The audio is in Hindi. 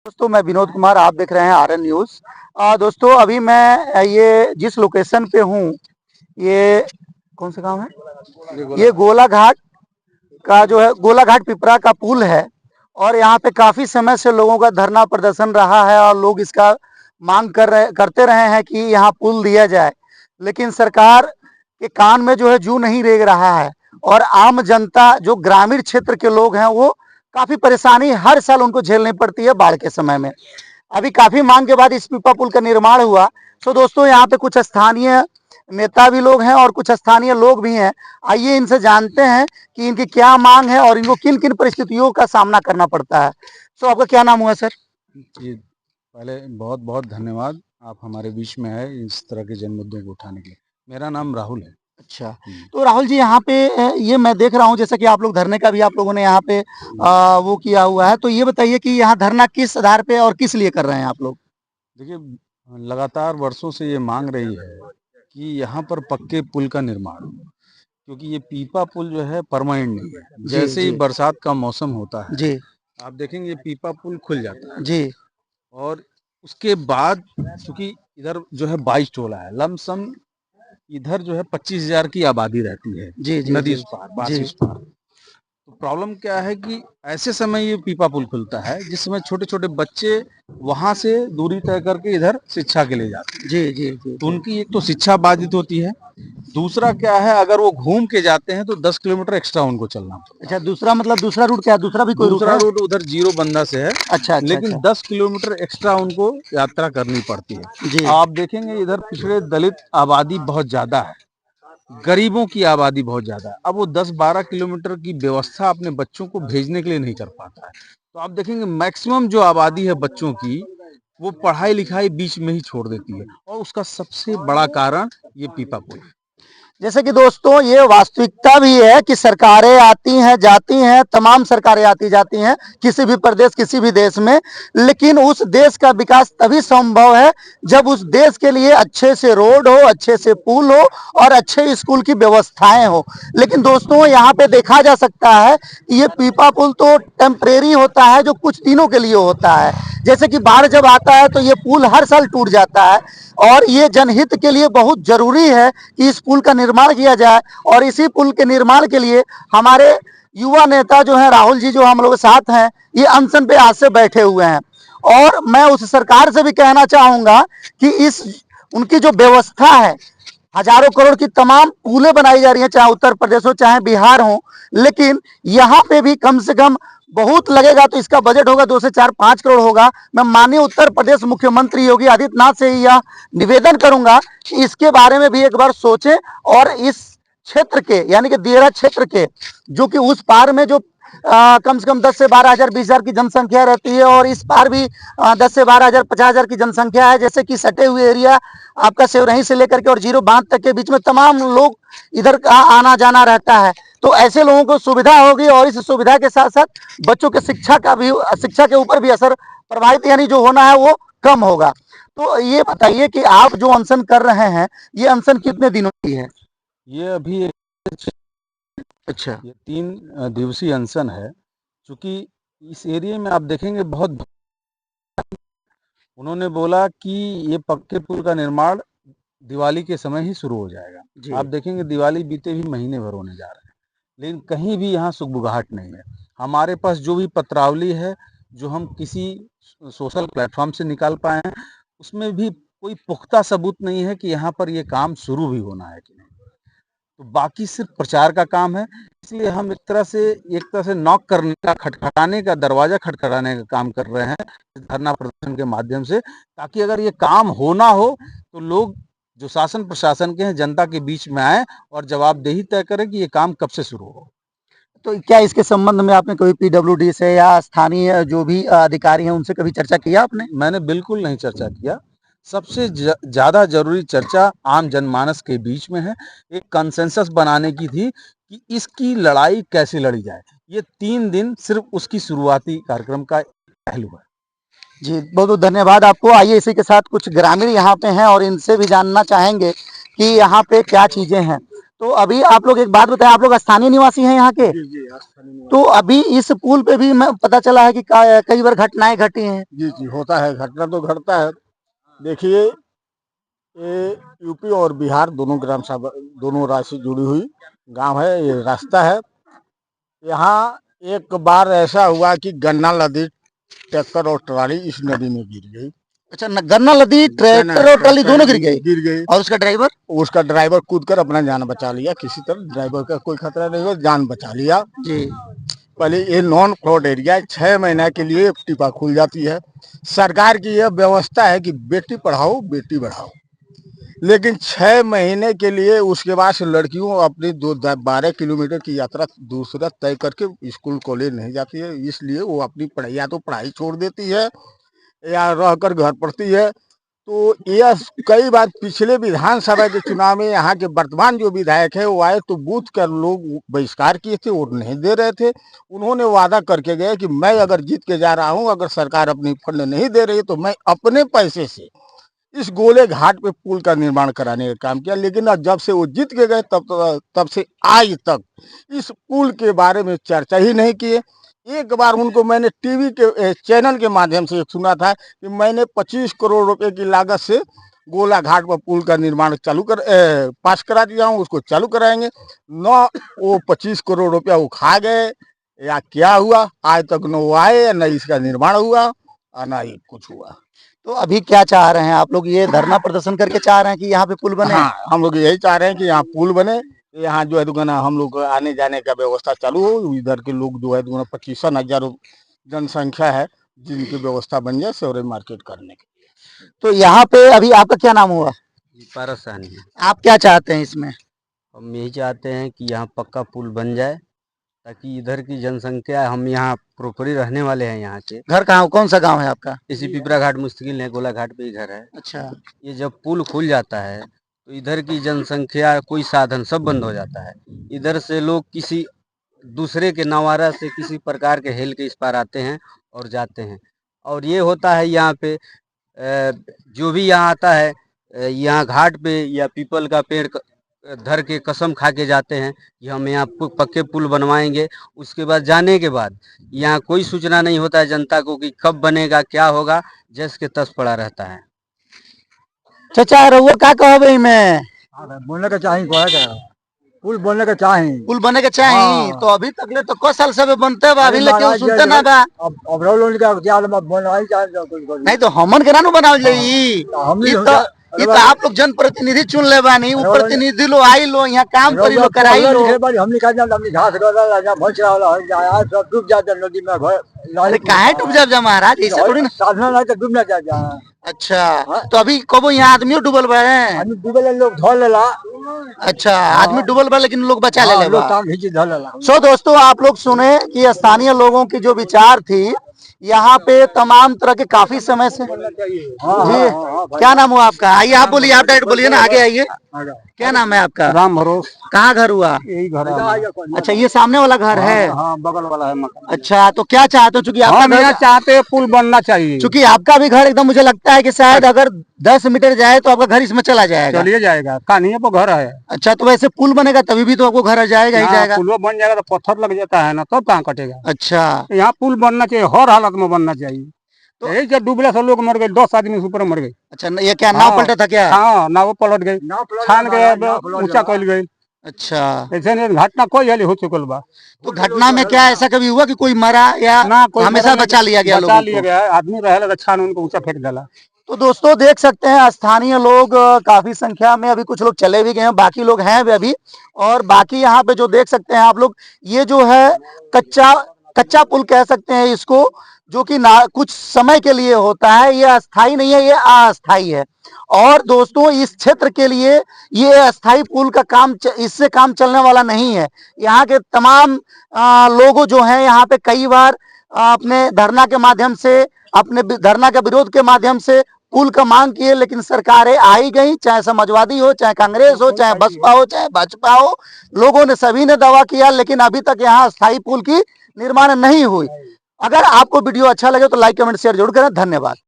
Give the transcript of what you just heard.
दोस्तों मैं विनोद कुमार, आप देख रहे हैं आरएन न्यूज। दोस्तों अभी मैं ये जिस लोकेशन पे हूँ, ये कौन सा गांव है? ये गोला घाट का जो है, गोला घाट पिपरा का पुल है। और यहाँ पे काफी समय से लोगों का धरना प्रदर्शन रहा है और लोग इसका मांग करते रहे हैं कि यहाँ पुल दिया जाए, लेकिन सरकार के कान में जो है जू नहीं रेंग रहा है। और आम जनता, जो ग्रामीण क्षेत्र के लोग हैं, वो काफी परेशानी हर साल उनको झेलनी पड़ती है बाढ़ के समय में। अभी काफी मांग के बाद इस पीपा पुल का निर्माण हुआ। तो दोस्तों यहाँ पे कुछ स्थानीय नेता भी लोग हैं और कुछ स्थानीय लोग भी हैं। आइए इनसे जानते हैं कि इनकी क्या मांग है और इनको किन किन परिस्थितियों का सामना करना पड़ता है। तो आपका क्या नाम हुआ सर? जी, पहले बहुत बहुत धन्यवाद, आप हमारे बीच में आए इस तरह के जन मुद्दों को उठाने के लिए। मेरा नाम राहुल है। अच्छा, तो राहुल जी यहाँ पे ये मैं देख रहा हूँ, जैसा कि आप लोग धरने का भी आप लोगों ने यहाँ पे वो किया हुआ है, तो ये बताइए कि यहाँ धरना किस आधार पे और किस लिए कर रहे हैं आप लोग? देखिए, लगातार वर्षों से ये मांग रही है कि यहाँ पर पक्के पुल का निर्माण हो, क्योंकि ये पीपा पुल जो है परमानेंट नहीं है। जी जैसे ही जी बरसात का मौसम होता है, जी आप देखेंगे ये पीपा पुल खुल जाता है। जी और उसके बाद चूंकि इधर जो है 22 टोला है, लमसम इधर जो है 25,000 की आबादी रहती है, जी जी नदी जी उस पार, जी बासी उस पार। तो प्रॉब्लम क्या है कि ऐसे समय ये पीपा पुल खुलता है जिस समय छोटे छोटे बच्चे वहां से दूरी तय करके इधर शिक्षा के लिए जाते हैं। जी जी जी तो जी। उनकी एक तो शिक्षा बाधित होती है, दूसरा क्या है, अगर वो घूम के जाते हैं तो 10 किलोमीटर एक्स्ट्रा उनको चलना पड़ता अच्छा, दूसरा मतलब दूसरा रूट क्या है? दूसरा भी है। कोई रूट दूसरा है? रूट उधर जीरो बंदा से है, अच्छा अच्छा लेकिन अच्छा। 10 किलोमीटर एक्स्ट्रा उनको यात्रा करनी पड़ती जी है। आप देखेंगे इधर पिछड़े दलित आबादी बहुत ज्यादा है, गरीबों की आबादी बहुत ज्यादा है। अब वो 10-12 किलोमीटर की व्यवस्था अपने बच्चों को भेजने के लिए नहीं कर पाता है। तो आप देखेंगे मैक्सिमम जो आबादी है बच्चों की, वो पढ़ाई लिखाई बीच में ही छोड़ देती है, और उसका सबसे बड़ा कारण ये पीपा पुल है। जैसे कि दोस्तों ये वास्तविकता भी है कि सरकारें आती हैं जाती हैं, तमाम सरकारें आती जाती हैं किसी भी प्रदेश किसी भी देश में, लेकिन उस देश का विकास तभी संभव है जब उस देश के लिए अच्छे से रोड हो, अच्छे से पुल हो और अच्छे स्कूल की व्यवस्थाएं हो। लेकिन दोस्तों यहाँ पे देखा जा सकता है कि ये पीपा पुल तो टेम्परेरी होता है, जो कुछ दिनों के लिए होता है। जैसे कि बाढ़ जब आता है तो ये पुल हर साल टूट जाता है, और ये जनहित के लिए बहुत जरूरी है कि इस पुल का निर्माण किया जाए। और इसी पुल के निर्माण के लिए हमारे युवा नेता जो है राहुल जी, जो हम लोग साथ हैं, ये अनशन पे आज से बैठे हुए हैं। और मैं उस सरकार से भी कहना चाहूंगा कि इस उनकी जो व्यवस्था है, हजारों करोड़ की तमाम पुलें बनाई जा रही हैं, चाहे उत्तर प्रदेश हो चाहे बिहार हो, लेकिन यहाँ पे भी कम से कम बहुत लगेगा तो इसका बजट होगा 2 से 4-5 करोड़ होगा। मैं माननीय उत्तर प्रदेश मुख्यमंत्री योगी आदित्यनाथ से ही यह निवेदन करूंगा कि इसके बारे में भी एक बार सोचें। और इस क्षेत्र के, यानी कि दियरा क्षेत्र के, जो कि उस पार में जो कम से कम 10 से 12 हजार 20 हजार की जनसंख्या रहती है, और इस पार भी 10 से 12 हजार 50 हजार की जनसंख्या है। जैसे कि सटे हुए एरिया आपका सेवरही से लेकर के और जीरो बांध तक के बीच में तमाम लोग इधर का आना जाना रहता है। तो ऐसे लोगों को सुविधा होगी, और इस सुविधा के साथ साथ बच्चों के शिक्षा के ऊपर भी असर प्रभावित यानी जो होना है वो कम होगा। तो ये बताइए कि आप जो अनशन कर रहे हैं, ये अनशन कितने दिनों की है? ये अभी अच्छा। ये 3 दिवसीय अनशन है। चूंकि इस एरिया में आप देखेंगे बहुत, उन्होंने बोला कि ये पक्के पुल का निर्माण दिवाली के समय ही शुरू हो जाएगा। आप देखेंगे दिवाली बीते भी महीने भर होने जा रहे हैं, लेकिन कहीं भी यहाँ सुगबुगाहट नहीं है। हमारे पास जो भी पत्रावली है, जो हम किसी सोशल प्लेटफॉर्म से निकाल पाए हैं, उसमें भी कोई पुख्ता सबूत नहीं है कि यहाँ पर ये काम शुरू भी होना है कि नहीं। तो बाकी सिर्फ प्रचार का काम है। इसलिए हम एक तरह से नॉक करने का, खटखटाने का, दरवाजा खटखटाने का काम कर रहे हैं धरना प्रदर्शन के माध्यम से, ताकि अगर ये काम होना हो तो लोग जो शासन प्रशासन के हैं जनता के बीच में आए और जवाबदेही तय करें कि ये काम कब से शुरू हो। तो क्या इसके संबंध में आपने कभी पीडब्ल्यूडी से या स्थानीय जो भी अधिकारी हैं उनसे कभी चर्चा किया आपने? मैंने बिल्कुल नहीं चर्चा किया। सबसे ज्यादा जरूरी चर्चा आम जनमानस के बीच में है। एक कंसेंसस बनाने की थी कि इसकी लड़ाई कैसे लड़ी जाए। ये 3 दिन सिर्फ उसकी शुरुआती कार्यक्रम का पहलू है। जी, बहुत बहुत धन्यवाद आपको। आइए इसी के साथ कुछ ग्रामीण यहाँ पे हैं और इनसे भी जानना चाहेंगे कि यहाँ पे क्या चीजें हैं। तो अभी आप लोग एक बात बताएं, आप लोग स्थानीय निवासी हैं यहाँ के? जी जी स्थानीय निवासी। तो अभी इस पुल पे भी मैं पता चला है कि कई बार घटनाएं घटी हैं। जी जी होता है, घटना तो घटता है। देखिए ये यूपी और बिहार दोनों ग्राम सभा, दोनों राज्य से जुड़ी हुई गांव है, ये रास्ता है। यहाँ एक बार ऐसा हुआ कि गन्ना नदी ट्रैक्टर और ट्राली इस नदी में गिर गई। अच्छा, गन्ना नदी ट्रैक्टर और ट्राली दोनों गिर गई और उसका ड्राइवर कूद कर अपना जान बचा लिया। किसी तरह ड्राइवर का कोई खतरा नहीं हुआ, जान बचा लिया जी। पहले ये नॉन फ्लड एरिया 6 महीने के लिए टिपा खुल जाती है। सरकार की यह व्यवस्था है कि बेटी पढ़ाओ बेटी बढ़ाओ, लेकिन 6 महीने के लिए उसके बाद से लड़कियों अपनी 12 किलोमीटर की यात्रा दूसरा तय करके स्कूल कॉलेज नहीं जाती है। इसलिए वो अपनी पढ़ाई या तो पढ़ाई छोड़ देती है या रहकर घर पढ़ती है। तो यह कई बार पिछले विधानसभा के चुनाव में यहाँ के वर्तमान जो विधायक है वो आए तो बूथ कर लोग बहिष्कार किए थे, वोट नहीं दे रहे थे। उन्होंने वादा करके गए कि मैं अगर जीत के जा रहा हूँ, अगर सरकार अपनी फंड नहीं दे रही तो मैं अपने पैसे से इस गोले घाट पे पुल का निर्माण कराने का काम किया। लेकिन जब से वो जीत के गए तब से आज तक इस पुल के बारे में चर्चा ही नहीं किए। एक बार उनको मैंने टीवी के चैनल के माध्यम से सुना था कि मैंने 25 करोड़ रुपए की लागत से गोला घाट पर पुल का निर्माण पास करा दिया हूँ, उसको चालू कराएंगे। न वो 25 करोड़ रुपया वो खा गए या क्या हुआ, आज तक न वो आए न इसका निर्माण हुआ और न ही कुछ हुआ। तो अभी क्या चाह रहे हैं आप लोग? ये धरना प्रदर्शन करके चाह रहे हैं कि यहाँ पे पुल बने? हाँ, हम लोग यही चाह रहे हैं कि यहाँ पुल बने, यहाँ जो है दुगना हम लोग आने जाने का व्यवस्था चालू हो। इधर के लोग जो है 25,000 जनसंख्या है, जिनकी व्यवस्था बन जाए सौरे मार्केट करने की। तो यहाँ पे अभी आपका क्या नाम हुआ? पारस साहनी है। आप क्या चाहते हैं इसमें? हम यही चाहते हैं कि यहाँ पक्का पुल बन जाए ताकि इधर की जनसंख्या, हम यहाँ प्रॉपरी रहने वाले हैं। यहाँ के घर कहाँ, कौन सा गांव है आपका? इसी पिपरा घाट मुश्किल है, गोला घाट पे ही घर है। अच्छा, ये जब पुल खुल जाता है तो इधर की जनसंख्या, कोई साधन सब बंद हो जाता है। इधर से लोग किसी दूसरे के नवारा से किसी प्रकार के हेल के इस पार आते हैं और जाते हैं। और ये होता है यहाँ पे जो भी यहाँ आता है, यहाँ घाट पे या पीपल का पेड़ धर के कसम खा के जाते हैं कि हम यहाँ पक्के पुल बनवाएंगे। उसके बाद जाने के बाद यहाँ कोई सूचना नहीं होता है जनता को कि कब बनेगा, क्या होगा, जस के तस पड़ा रहता है। चाचा रहुआ का कहबे में बोलने का चाहिए, पुल बोलने का चाहिए, पुल बने के चाहिए। हाँ। तो अभी तक ले तो को साल से बनते बा, अभी लेके सुनते ना बा। अब लोग का क्या बोलना ही चाहिए। नहीं तो हमन के नानू बनावल जाई। ये तो आप लोग जनप्रतिनिधि चुन ले बानी, वो प्रतिनिधि लो आई लो, यहाँ काम करी लो, कराई लो। हमने कहा हमने घास डूब जाते नदी में। अरे काहे डूब जाब महाराज, ऐसे थोड़ी ना साधना नहीं तो डूबना चाहिए। अच्छा, तो अभी कबो यहाँ आदमी डूबल बा है? आदमी डूबल लोग धो लेला। अच्छा, आदमी डूबल बा लेकिन लोग बचा ले लोग काम खींची धो लेला। सो दोस्तों, आप लोग सुने कि स्थानीय लोगों की जो विचार थी, यहाँ पे तमाम तरह के काफी समय से जी। क्या नाम हुआ आपका? आइए आप बोलिए, आप डायरेक्ट बोलिए ना, आगे आइए। क्या नाम है आपका? राम भरोस। कहाँ घर हुआ? यही घर है। अच्छा, ये सामने वाला घर है? हाँ, बगल वाला है मकान। अच्छा, तो क्या चाहते हो? चूंकि आपका घर चाहते हैं पुल बनना चाहिए। चूंकि आपका भी घर एकदम मुझे लगता है कि शायद अगर 10 मीटर जाए तो आपका घर इसमें चला जाएगा। चलिए जाएगा, कहानी पर घर है। अच्छा, तो वैसे पुल बनेगा तभी भी तो आपको घर जाएगा ही जाएगा। पुल बन जाएगा तो पत्थर लग जाता है ना, तब कहाँ कटेगा। अच्छा, यहाँ पुल बनना चाहिए, हर हालत में बनना चाहिए। तो यही जब डूबने से लोग मर गए, 10 आदमी ऊपर मर गए। अच्छा, ये क्या नाव पलटा था क्या? हाँ, नाव पलट गई, छान के ऊंचा कल गई। अच्छा, ऐसे घटना कोई हाली हो चुकल बा। तो घटना में क्या ऐसा कभी हुआ कि कोई मरा या ना, कोई हमेशा बचा लिया गया? बचा लिया गया, आदमी रहे छान उनको ऊंचा फेंक डाला। तो दोस्तों देख सकते हैं स्थानीय लोग काफी संख्या में, अभी कुछ लोग चले भी गए हैं, बाकी लोग हैं भी अभी। और बाकी यहाँ पे जो देख सकते हैं आप लोग, ये जो है कच्चा पुल कह सकते हैं इसको, जो कि कुछ समय के लिए होता है, ये अस्थाई नहीं है, ये अस्थाई है। और दोस्तों इस क्षेत्र के लिए ये अस्थाई पुल का काम, इससे काम चलने वाला नहीं है। यहाँ के तमाम लोगों जो हैं यहाँ पे कई बार अपने धरना के माध्यम से, अपने धरना के विरोध के माध्यम से पुल का मांग किए, लेकिन सरकारें आई गई, चाहे समाजवादी हो, चाहे कांग्रेस हो, चाहे बसपा हो, चाहे भाजपा हो, लोगों ने सभी ने दावा किया, लेकिन अभी तक यहाँ अस्थाई पुल की निर्माण नहीं हुई। अगर आपको वीडियो अच्छा लगे तो लाइक कमेंट शेयर जरूर करें। धन्यवाद।